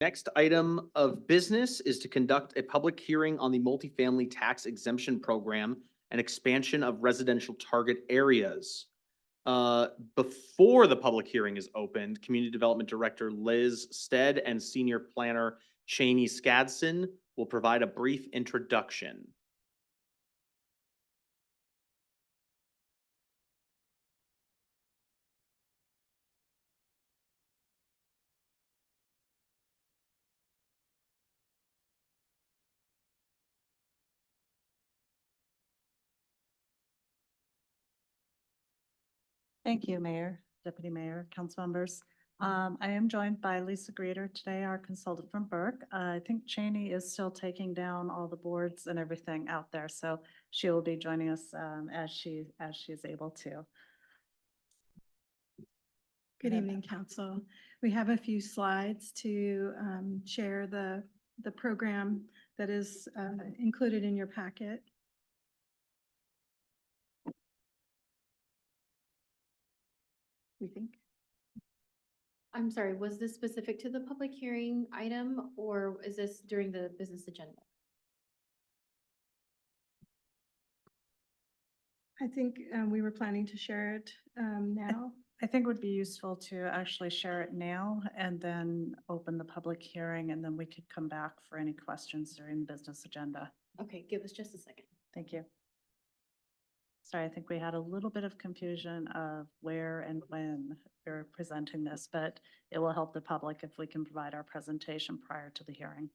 Next item of business is to conduct a public hearing on the Multifamily Tax Exemption Program and expansion of residential target areas. Before the public hearing is opened, Community Development Director Liz Stead and Senior Planner Cheney Skadson will provide a brief introduction. Thank you, Mayor, Deputy Mayor, council members. I am joined by Lisa Greeter today, our consultant from Burke. I think Cheney is still taking down all the boards and everything out there, so she will be joining us as she is able to. Good evening, council. We have a few slides to share the program that is included in your packet. We think. I'm sorry, was this specific to the public hearing item or is this during the business agenda? I think we were planning to share it now. I think it would be useful to actually share it now and then open the public hearing, and then we could come back for any questions during the business agenda. Okay, give us just a second. Thank you. Sorry, I think we had a little bit of confusion of where and when we were presenting this, but it will help the public if we can provide our presentation prior to the hearing.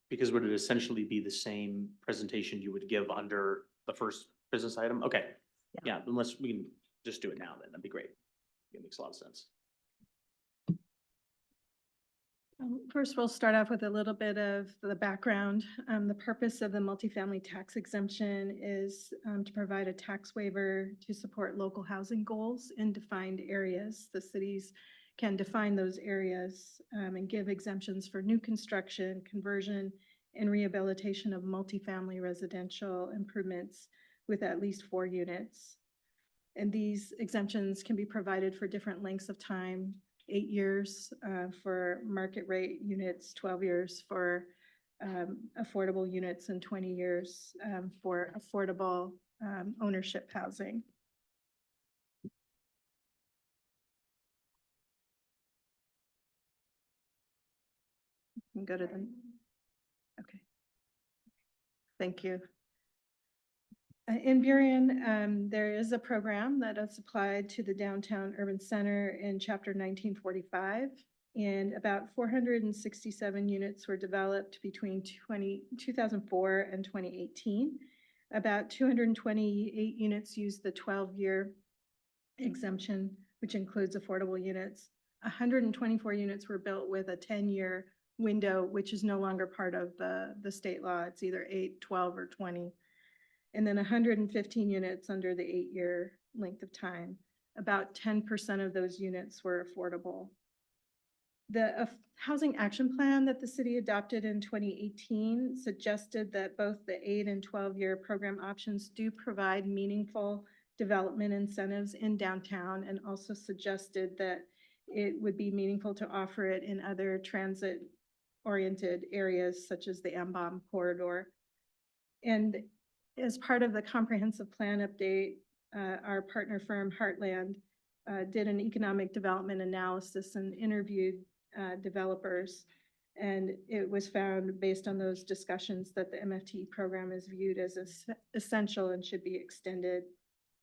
Because would it essentially be the same presentation you would give under the first business item? Okay, yeah, unless we can just do it now, then that'd be great. It makes a lot of sense. First, we'll start off with a little bit of the background. The purpose of the multifamily tax exemption is to provide a tax waiver to support local housing goals in defined areas. The cities can define those areas and give exemptions for new construction, conversion, and rehabilitation of multifamily residential improvements with at least 4 units. And these exemptions can be provided for different lengths of time. 8 years for market rate units, 12 years for affordable units, and 20 years for affordable ownership housing. You can go to the, okay. Thank you. In Burien, there is a program that is applied to the downtown urban center in Chapter 1945, and about 467 units were developed between 2004 and 2018. About 228 units used the 12-year exemption, which includes affordable units. 124 units were built with a 10-year window, which is no longer part of the state law. It's either 8, 12, or 20. And then 115 units under the 8-year length of time. About 10% of those units were affordable. The housing action plan that the city adopted in 2018 suggested that both the 8 and 12-year program options do provide meaningful development incentives in downtown, and also suggested that it would be meaningful to offer it in other transit-oriented areas such as the Ambom corridor. And as part of the comprehensive plan update, our partner firm Heartland did an economic development analysis and interviewed developers. And it was found, based on those discussions, that the MFTE program is viewed as essential and should be extended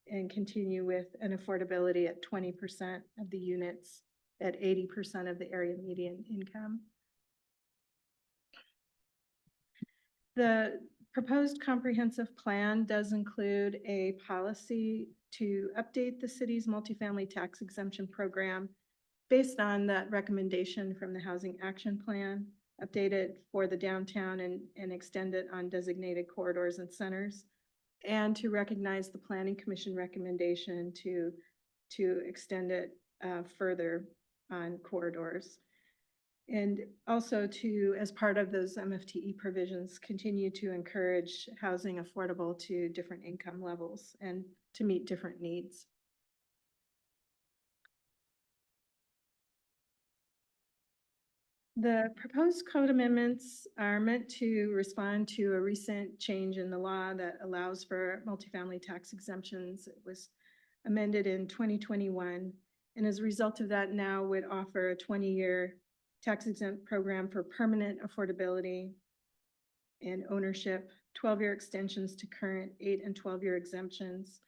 and continue with an affordability at 20% of the units at 80% of the area median income. The proposed comprehensive plan does include a policy to update the city's multifamily tax exemption program based on that recommendation from the Housing Action Plan, update it for the downtown and extend it on designated corridors and centers, and to recognize the Planning Commission recommendation to extend it further on corridors. And also to, as part of those MFTE provisions, continue to encourage housing affordable to different income levels and to meet different needs. The proposed code amendments are meant to respond to a recent change in the law that allows for multifamily tax exemptions. It was amended in 2021, and as a result of that, now would offer a 20-year tax exempt program for permanent affordability and ownership, 12-year extensions to current 8 and 12-year exemptions,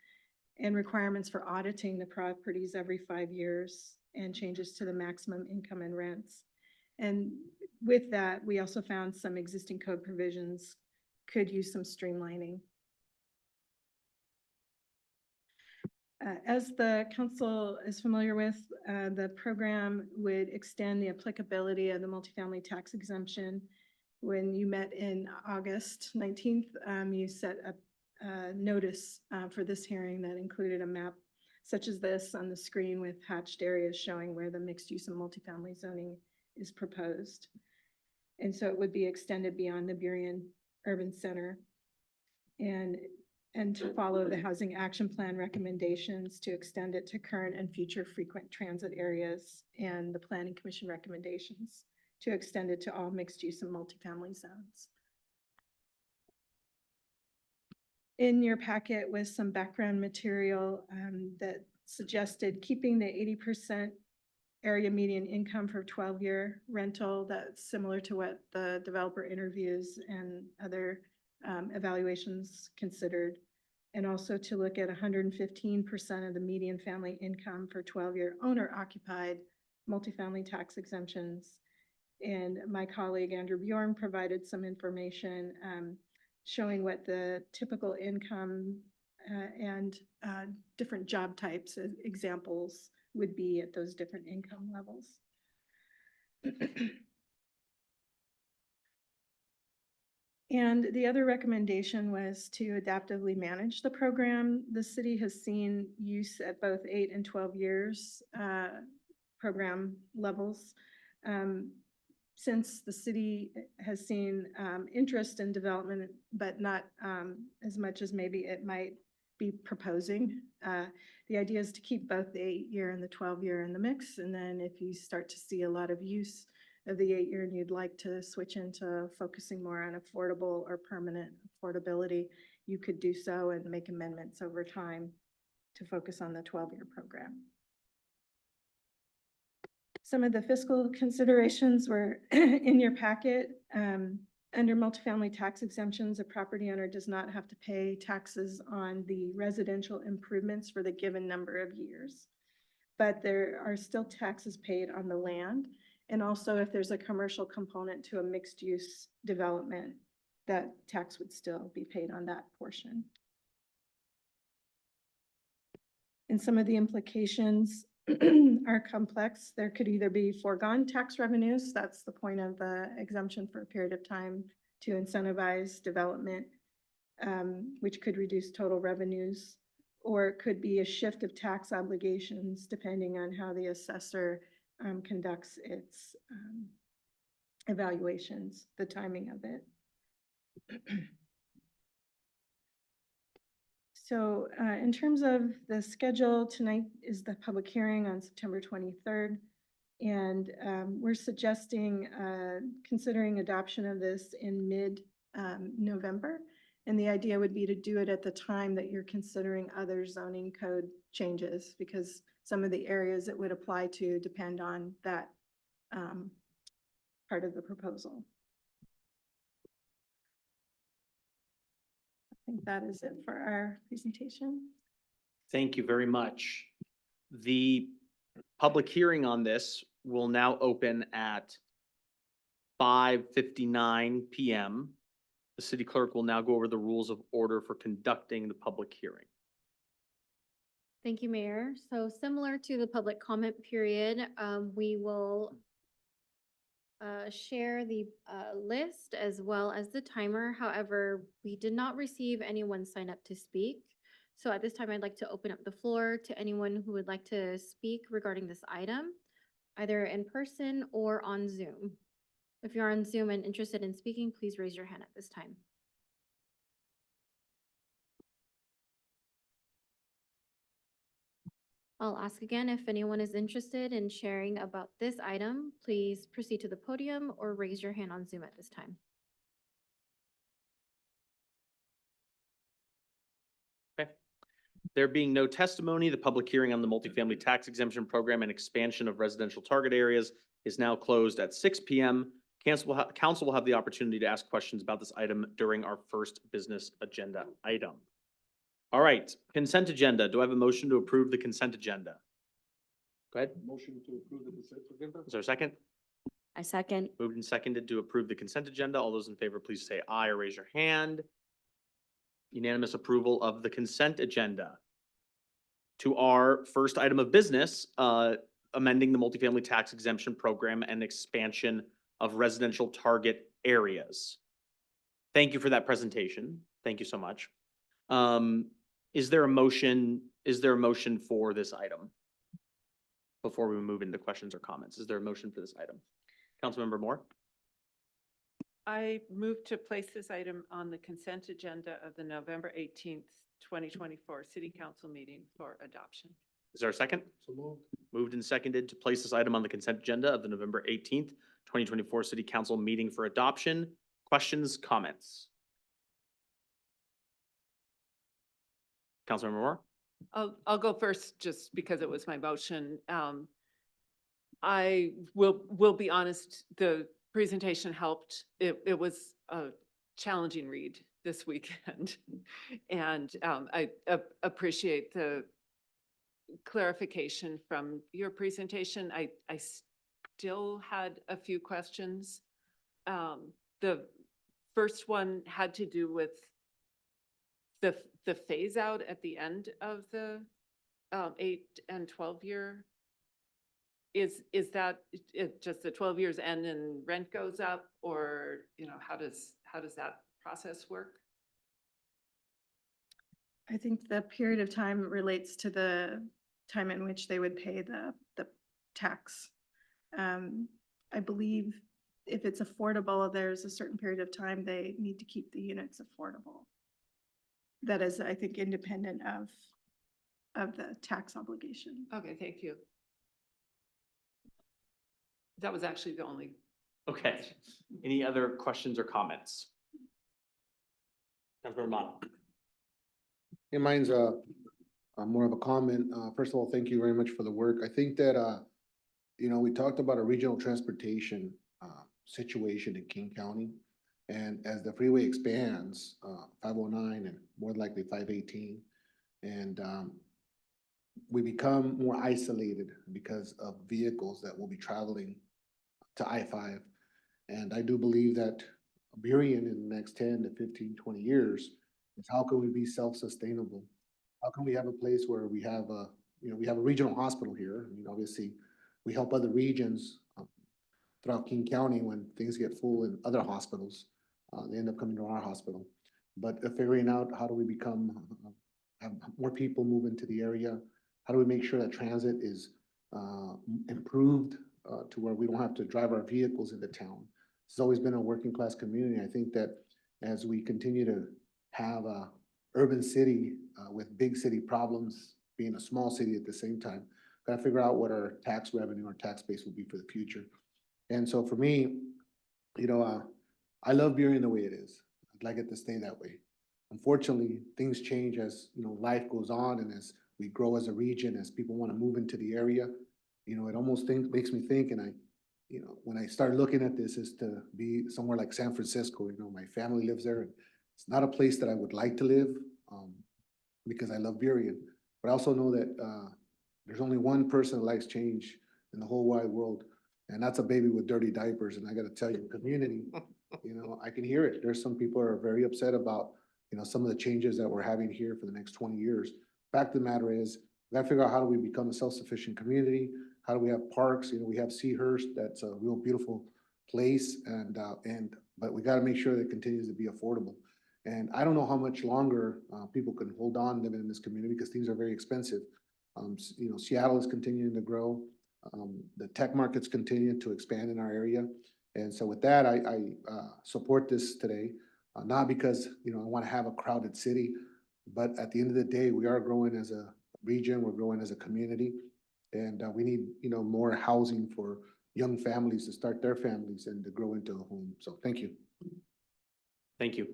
and requirements for auditing the properties every 5 years, and changes to the maximum income and rents. And with that, we also found some existing code provisions could use some streamlining. As the council is familiar with, the program would extend the applicability of the multifamily tax exemption. When you met in August 19th, you set a notice for this hearing that included a map such as this on the screen with hatched areas showing where the mixed use and multifamily zoning is proposed. And so it would be extended beyond the Burien Urban Center and to follow the Housing Action Plan recommendations to extend it to current and future frequent transit areas, and the Planning Commission recommendations to extend it to all mixed use and multifamily zones. In your packet was some background material that suggested keeping the 80% area median income for 12-year rental. That's similar to what the developer interviews and other evaluations considered. And also to look at 115% of the median family income for 12-year owner-occupied multifamily tax exemptions. And my colleague Andrew Bjorn provided some information showing what the typical income and different job types as examples would be at those different income levels. And the other recommendation was to adaptively manage the program. The city has seen use at both 8 and 12 years program levels. Since the city has seen interest in development, but not as much as maybe it might be proposing. The idea is to keep both the 8-year and the 12-year in the mix. And then if you start to see a lot of use of the 8-year and you'd like to switch into focusing more on affordable or permanent affordability, you could do so and make amendments over time to focus on the 12-year program. Some of the fiscal considerations were in your packet. Under multifamily tax exemptions, a property owner does not have to pay taxes on the residential improvements for the given number of years. But there are still taxes paid on the land. And also if there's a commercial component to a mixed use development, that tax would still be paid on that portion. And some of the implications are complex. There could either be foregone tax revenues, that's the point of the exemption for a period of time, to incentivize development, which could reduce total revenues, or it could be a shift of tax obligations depending on how the assessor conducts its evaluations, the timing of it. So in terms of the schedule, tonight is the public hearing on September 23rd. And we're suggesting considering adoption of this in mid-November. And the idea would be to do it at the time that you're considering other zoning code changes, because some of the areas it would apply to depend on that part of the proposal. I think that is it for our presentation. Thank you very much. The public hearing on this will now open at 5:59 p.m. The city clerk will now go over the rules of order for conducting the public hearing. Thank you, Mayor. So similar to the public comment period, we will share the list as well as the timer. However, we did not receive anyone sign up to speak. So at this time, I'd like to open up the floor to anyone who would like to speak regarding this item, either in person or on Zoom. If you're on Zoom and interested in speaking, please raise your hand at this time. I'll ask again, if anyone is interested in sharing about this item, please proceed to the podium or raise your hand on Zoom at this time. Okay. There being no testimony, the public hearing on the multifamily tax exemption program and expansion of residential target areas is now closed at 6 p.m. Council will have the opportunity to ask questions about this item during our first business agenda item. All right, consent agenda. Do I have a motion to approve the consent agenda? Go ahead. Motion to approve the consent agenda? Is there a second? I second. Moved and seconded to approve the consent agenda. All those in favor, please say aye or raise your hand. Unanimous approval of the consent agenda. To our first item of business, amending the multifamily tax exemption program and expansion of residential target areas. Thank you for that presentation. Thank you so much. Is there a motion for this item? Before we move into questions or comments, is there a motion for this item? Councilmember Moore? I move to place this item on the consent agenda of the November 18th, 2024 City Council meeting for adoption. Is there a second? So moved. Moved and seconded to place this item on the consent agenda of the November 18th, 2024 City Council meeting for adoption. Questions, comments? Councilmember Moore? I'll go first just because it was my motion. I will be honest, the presentation helped. It was a challenging read this weekend. And I appreciate the clarification from your presentation. I still had a few questions. The first one had to do with the phase out at the end of the 8 and 12-year. Is that just the 12 years end and rent goes up, or how does that process work? I think the period of time relates to the time in which they would pay the tax. I believe if it's affordable, there's a certain period of time they need to keep the units affordable. That is, I think, independent of the tax obligation. Okay, thank you. That was actually the only. Okay. Any other questions or comments? Councilmember Mott? Yeah, mine's more of a comment. First of all, thank you very much for the work. I think that, we talked about a regional transportation situation in King County. And as the freeway expands, 509 and more likely 518, and we become more isolated because of vehicles that will be traveling to I-5. And I do believe that Burien in the next 10 to 15, 20 years is how can we be self-sustainable? How can we have a place where we have a regional hospital here? I mean, obviously, we help other regions throughout King County when things get full in other hospitals. They end up coming to our hospital. But figuring out how do we have more people move into the area? How do we make sure that transit is improved to where we don't have to drive our vehicles into town? It's always been a working class community. I think that as we continue to have a urban city with big city problems, being a small city at the same time, gotta figure out what our tax revenue, our tax base will be for the future. And so for me, I love Burien the way it is. I'd like it to stay that way. Unfortunately, things change as, life goes on and as we grow as a region, as people want to move into the area. It almost makes me think, and when I start looking at this, is to be somewhere like San Francisco. My family lives there, and it's not a place that I would like to live because I love Burien. But I also know that there's only one person that likes change in the whole wide world, and that's a baby with dirty diapers. And I got to tell you, community, I can hear it. There's some people who are very upset about, some of the changes that we're having here for the next 20 years. Fact of the matter is, we gotta figure out how do we become a self-sufficient community? How do we have parks? We have Seahurst, that's a real beautiful place, but we gotta make sure that it continues to be affordable. And I don't know how much longer people can hold on living in this community because things are very expensive. Seattle is continuing to grow. The tech markets continue to expand in our area. And so with that, I support this today, not because, I want to have a crowded city, but at the end of the day, we are growing as a region, we're growing as a community. And we need, more housing for young families to start their families and to grow into a home. So thank you. Thank you.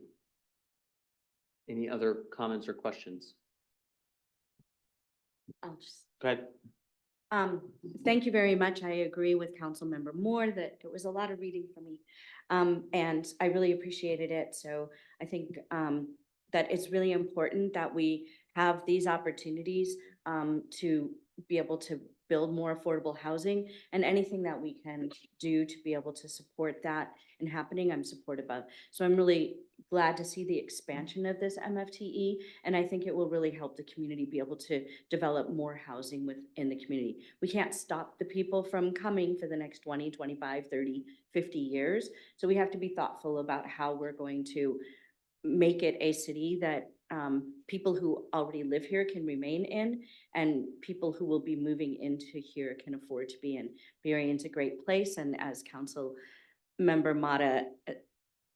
Any other comments or questions? I'll just, Go ahead. thank you very much. I agree with Councilmember Moore that it was a lot of reading for me. And I really appreciated it. So I think, that it's really important that we have these opportunities, to be able to build more affordable housing, and anything that we can do to be able to support that and happening, I'm supportive of. So I'm really glad to see the expansion of this MFTE, and I think it will really help the community be able to develop more housing within the community. We can't stop the people from coming for the next 20, 25, 30, 50 years. So we have to be thoughtful about how we're going to make it a city that people who already live here can remain in, and people who will be moving into here can afford to be in. Burien's a great place, and as Council Member Mata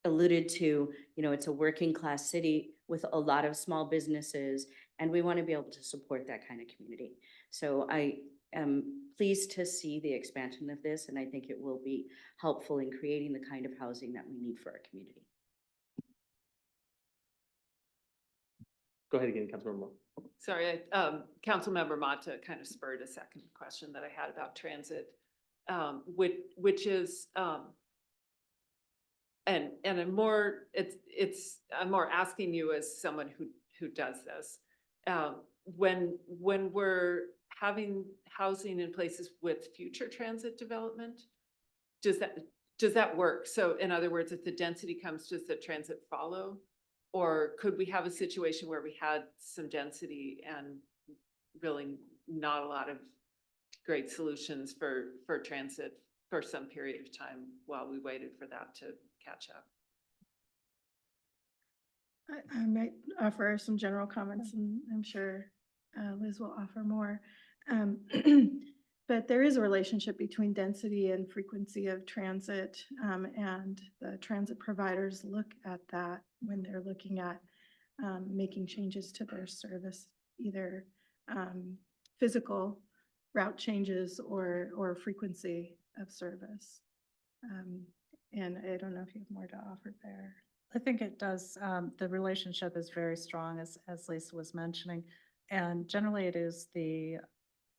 alluded to, it's a working class city with a lot of small businesses, and we want to be able to support that kind of community. So I am pleased to see the expansion of this, and I think it will be helpful in creating the kind of housing that we need for our community. Go ahead again, Councilmember Moore. Sorry, Councilmember Mata kind of spurred a second question that I had about transit, which is, and I'm more, I'm more asking you as someone who does this. When we're having housing in places with future transit development, does that work? So in other words, if the density comes, does the transit follow? Or could we have a situation where we had some density and really not a lot of great solutions for transit for some period of time while we waited for that to catch up? I might offer some general comments, and I'm sure Liz will offer more. But there is a relationship between density and frequency of transit, and the transit providers look at that when they're looking at making changes to their service, either physical route changes or frequency of service. And I don't know if you have more to offer there. I think it does. The relationship is very strong, as Lisa was mentioning. And generally it is the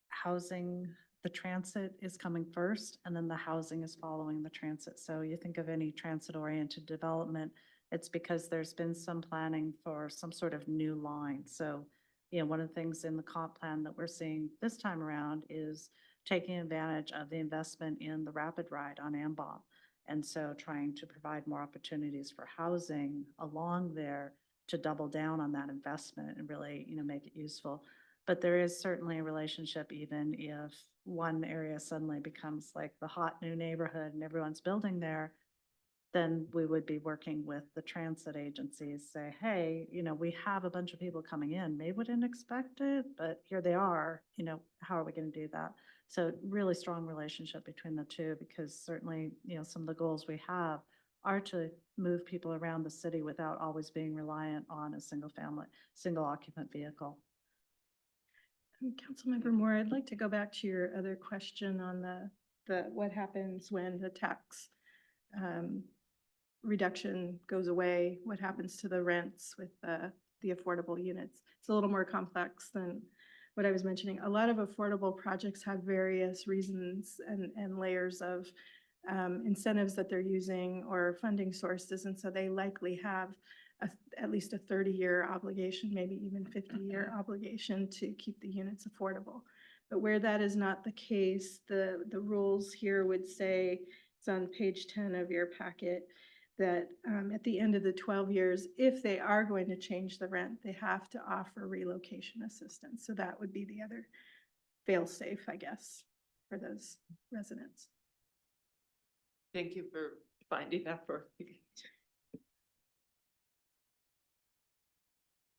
housing, the transit is coming first, and then the housing is following the transit. So you think of any transit-oriented development, it's because there's been some planning for some sort of new line. So, one of the things in the comp plan that we're seeing this time around is taking advantage of the investment in the rapid ride on Ambach. And so trying to provide more opportunities for housing along there to double down on that investment and really, make it useful. But there is certainly a relationship, even if one area suddenly becomes like the hot new neighborhood and everyone's building there, then we would be working with the transit agencies, say, hey, we have a bunch of people coming in. Maybe we didn't expect it, but here they are, how are we going to do that? So really strong relationship between the two, because certainly, some of the goals we have are to move people around the city without always being reliant on a single occupant vehicle. Councilmember Moore, I'd like to go back to your other question on the what happens when the tax reduction goes away, what happens to the rents with the affordable units. It's a little more complex than what I was mentioning. A lot of affordable projects have various reasons and layers of incentives that they're using or funding sources, and so they likely have at least a 30-year obligation, maybe even 50-year obligation to keep the units affordable. But where that is not the case, the rules here would say, it's on page 10 of your packet, that at the end of the 12 years, if they are going to change the rent, they have to offer relocation assistance. So that would be the other fail-safe, I guess, for those residents. Thank you for finding that for me.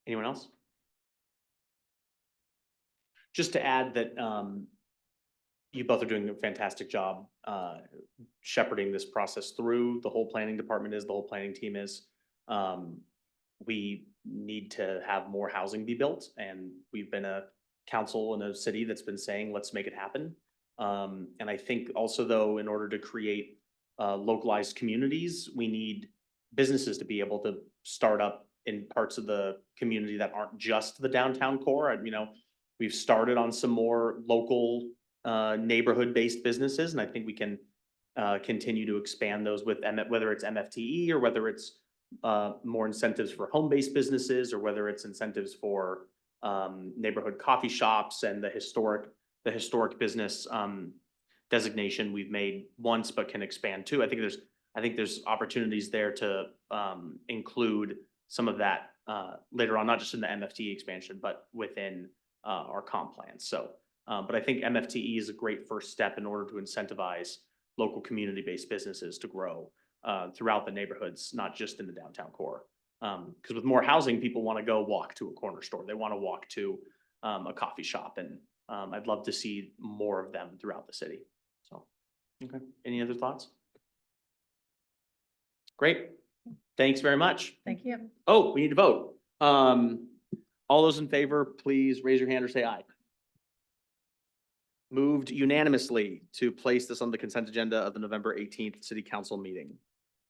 Anyone else? Just to add that you both are doing a fantastic job shepherding this process through. The whole planning department is, the whole planning team is. We need to have more housing be built, and we've been a council in a city that's been saying, let's make it happen. And I think also though, in order to create localized communities, we need businesses to be able to start up in parts of the community that aren't just the downtown core. And, you know, we've started on some more local neighborhood-based businesses, and I think we can continue to expand those with whether it's MFTE or whether it's more incentives for home-based businesses, or whether it's incentives for neighborhood coffee shops and the historic business designation we've made once but can expand too. I think there's opportunities there to include some of that later on, not just in the MFTE expansion, but within our comp plans. So, but I think MFTE is a great first step in order to incentivize local community-based businesses to grow throughout the neighborhoods, not just in the downtown core. Because with more housing, people want to go walk to a corner store. They want to walk to a coffee shop, and I'd love to see more of them throughout the city. So, okay. Any other thoughts? Great. Thanks very much. Thank you. Oh, we need to vote. All those in favor, please raise your hand or say aye. Moved unanimously to place this on the consent agenda of the November 18th city council meeting.